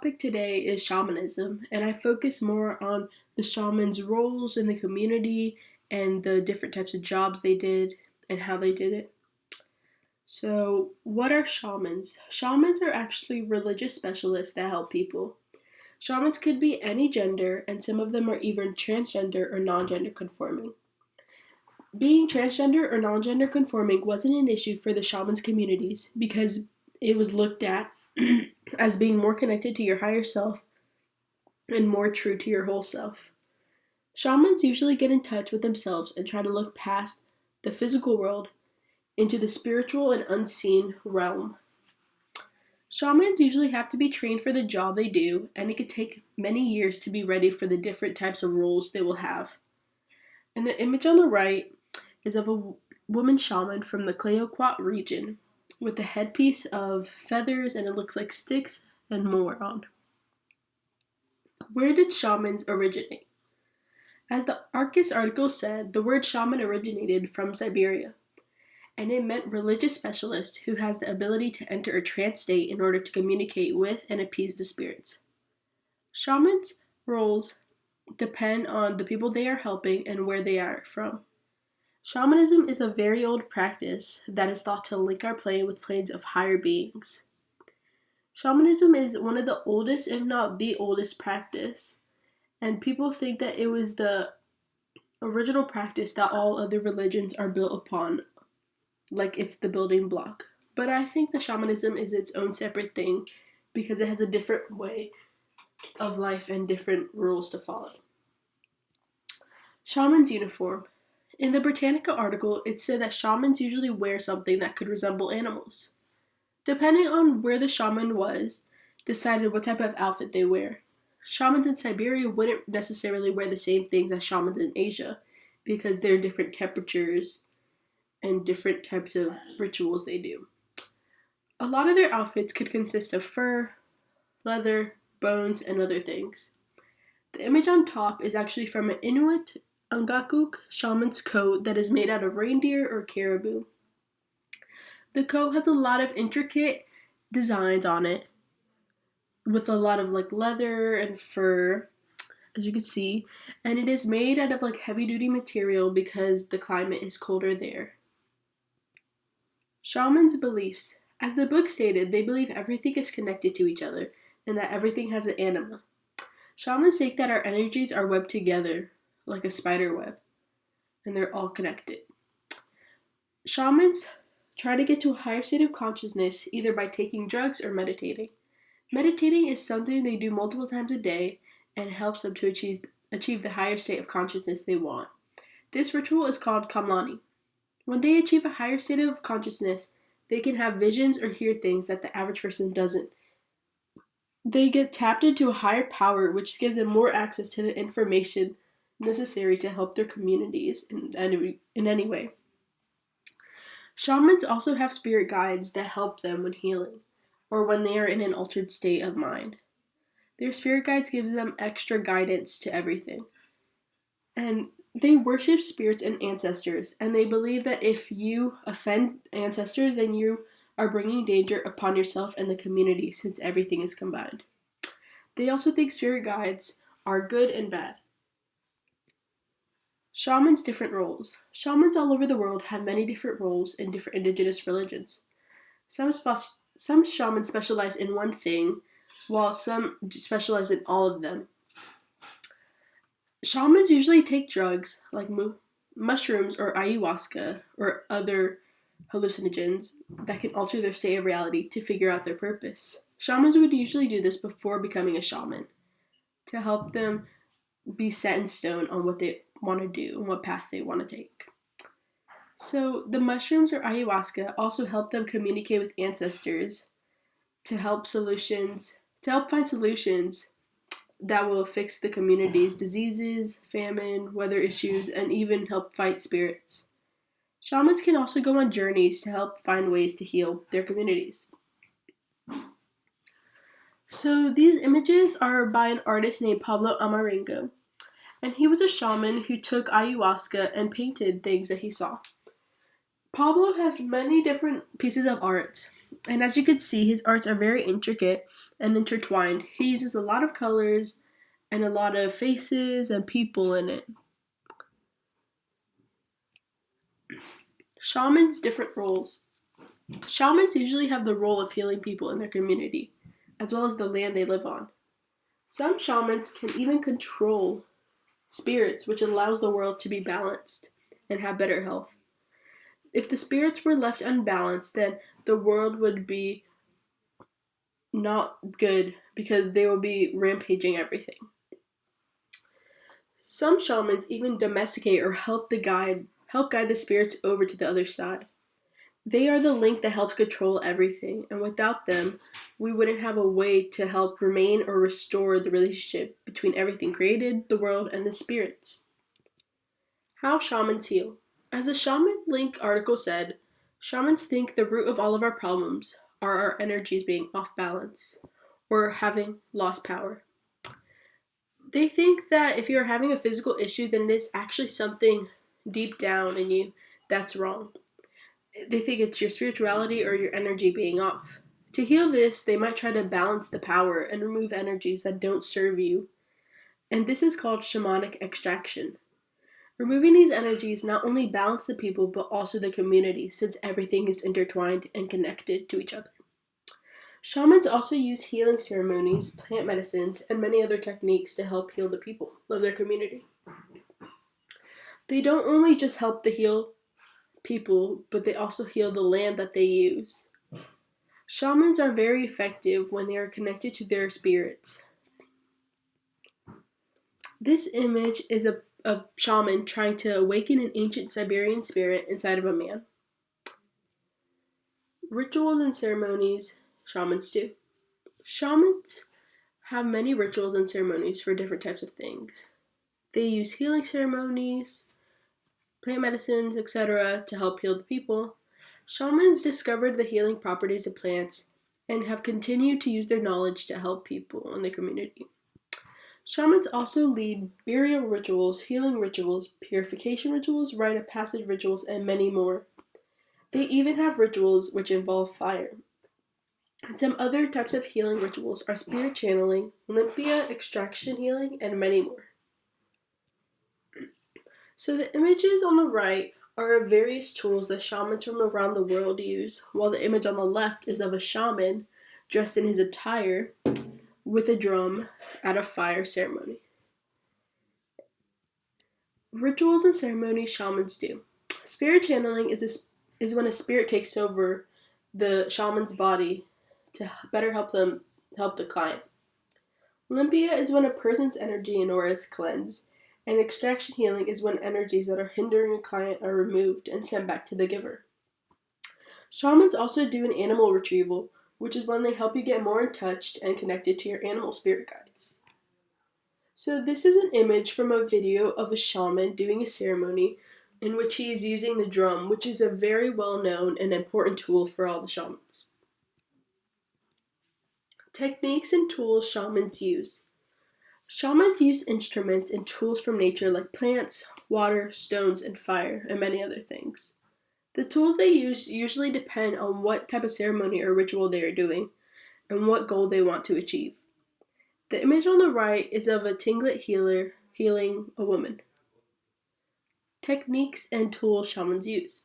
topic today is shamanism, and I focus more on the shaman's roles in the community and the different types of jobs they did and how they did it. So, what are shamans? Shamans are actually religious specialists that help people. Shamans could be any gender, and some of them are even transgender or non gender conforming. Being transgender or non gender conforming wasn't an issue for the shamans communities because it was looked at as being more connected to your higher self and more true to your whole self. Shamans usually get in touch with themselves and try to look past the physical world into the spiritual and unseen realm. Shamans usually have to be trained for the job they do, and it could take many years to be ready for the different types of roles they will have. And the image on the right is of a woman shaman from the Clayoquot region with a headpiece of feathers and it looks like sticks and more on. Where did shamans originate? As the Arcus article said, the word shaman originated from Siberia, and it meant religious specialist who has the ability to enter a trance state in order to communicate with and appease the spirits. Shamans' roles depend on the people they are helping and where they are from. Shamanism is a very old practice that is thought to link our plane with planes of higher beings. Shamanism is one of the oldest, if not the oldest, practice, and people think that it was the original practice that all other religions are built upon, like it's the building block. But I think that shamanism is its own separate thing because it has a different way of life and different rules to follow. Shaman's uniform. In the Britannica article, it said that shamans usually wear something that could resemble animals. Depending on where the shaman was, decided what type of outfit they wear. Shamans in Siberia wouldn't necessarily wear the same things as shamans in Asia because there are different temperatures and different types of rituals they do. A lot of their outfits could consist of fur, leather, bones, and other things. The image on top is actually from an Inuit Ungakuk shaman's coat that is made out of reindeer or caribou. The coat has a lot of intricate designs on it with a lot of like leather and fur, as you can see, and it is made out of like heavy duty material because the climate is colder there. Shamans' beliefs. As the book stated, they believe everything is connected to each other and that everything has an anima. Shamans think that our energies are webbed together like a spider web and they're all connected. Shamans try to get to a higher state of consciousness either by taking drugs or meditating. Meditating is something they do multiple times a day and helps them to achieve the higher state of consciousness they want. This ritual is called Kamlani. When they achieve a higher state of consciousness, they can have visions or hear things that the average person doesn't. They get tapped into a higher power, which gives them more access to the information necessary to help their communities in any way. Shamans also have spirit guides that help them when healing, or when they are in an altered state of mind. Their spirit guides give them extra guidance to everything. And they worship spirits and ancestors, and they believe that if you offend ancestors, then you are bringing danger upon yourself and the community since everything is combined. They also think spirit guides are good and bad. Shamans' different roles. Shamans all over the world have many different roles in different indigenous religions. Some shamans specialize in one thing, while some specialize in all of them. Shamans usually take drugs like mushrooms or ayahuasca or other hallucinogens that can alter their state of reality to figure out their purpose. Shamans would usually do this before becoming a shaman to help them be set in stone on what they want to do and what path they want to take. So the mushrooms or ayahuasca also help them communicate with ancestors to help find solutions that will fix the community's diseases, famine, weather issues, and even help fight spirits. Shamans can also go on journeys to help find ways to heal their communities. So these images are by an artist named Pablo Amarengo, and he was a shaman who took ayahuasca and painted things that he saw. Pablo has many different pieces of art, and as you can see, his arts are very intricate and intertwined. He uses a lot of colors and a lot of faces and people in it. Shamans' different roles. Shamans usually have the role of healing people in their community, as well as the land they live on. Some shamans can even control spirits, which allows the world to be balanced and have better health. If the spirits were left unbalanced, then the world would be not good because they will be rampaging everything. Some shamans even domesticate or help guide the spirits over to the other side. They are the link that helps control everything, and without them, we wouldn't have a way to help remain or restore the relationship between everything created, the world, and the spirits. How shamans heal. As the Shaman Link article said, shamans think the root of all of our problems are our energies being off balance or having lost power. They think that if you're having a physical issue, then it is actually something deep down in you that's wrong. They think it's your spirituality or your energy being off. To heal this, they might try to balance the power and remove energies that don't serve you. And this is called shamanic extraction. Removing these energies not only balance the people but also the community, since everything is intertwined and connected to each other. Shamans also use healing ceremonies, plant medicines, and many other techniques to help heal the people of their community. They don't only just help to heal people, but they also heal the land that they use. Shamans are very effective when they are connected to their spirits. This image is a shaman trying to awaken an ancient Siberian spirit inside of a man. Rituals and ceremonies shamans do. Shamans have many rituals and ceremonies for different types of things. They use healing ceremonies, plant medicines, etc. to help heal the people. Shamans discovered the healing properties of plants and have continued to use their knowledge to help people in the community. Shamans also lead burial rituals, healing rituals, purification rituals, rite of passage rituals, and many more. They even have rituals which involve fire. And some other types of healing rituals are spirit channeling, limpia, extraction healing, and many more. So the images on the right are of various tools that shamans from around the world use, while the image on the left is of a shaman dressed in his attire with a drum at a fire ceremony. Rituals and ceremonies shamans do. Spirit channeling is when a spirit takes over the shaman's body to better help the client. Limpia is when a person's energy and aura is cleansed, and extraction healing is when energies that are hindering a client are removed and sent back to the giver. Shamans also do an animal retrieval, which is when they help you get more in touch and connected to your animal spirit guides. So this is an image from a video of a shaman doing a ceremony in which he is using the drum, which is a very well-known and important tool for all the shamans. Techniques and tools shamans use. Shamans use instruments and tools from nature like plants, water, stones, and fire, and many other things. The tools they use usually depend on what type of ceremony or ritual they are doing and what goal they want to achieve. The image on the right is of a Tinglet healer healing a woman. Techniques and tools shamans use.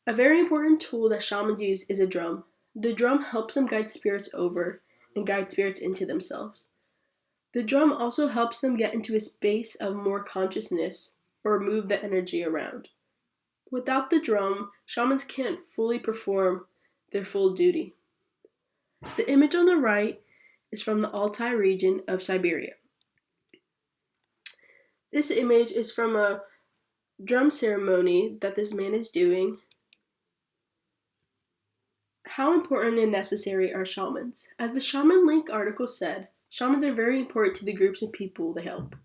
A very important tool that shamans use is a drum. The drum helps them guide spirits over and guide spirits into themselves. The drum also helps them get into a space of more consciousness or move the energy around. Without the drum, shamans can't fully perform their full duty. The image on the right is from the Altai region of Siberia. This image is from a drum ceremony that this man is doing. How important and necessary are shamans? As the Shaman Link article said, shamans are very important to the groups of people they help.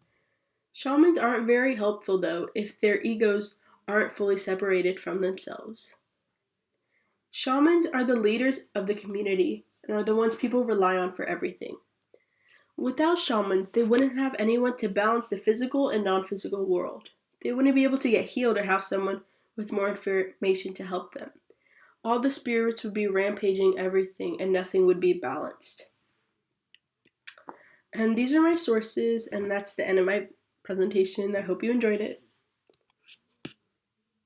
Shamans aren't very helpful, though, if their egos aren't fully separated from themselves. Shamans are the leaders of the community and are the ones people rely on for everything. Without shamans, they wouldn't have anyone to balance the physical and non-physical world. They wouldn't be able to get healed or have someone with more information to help them. All the spirits would be rampaging everything and nothing would be balanced. And these are my sources, and that's the end of my presentation. I hope you enjoyed it.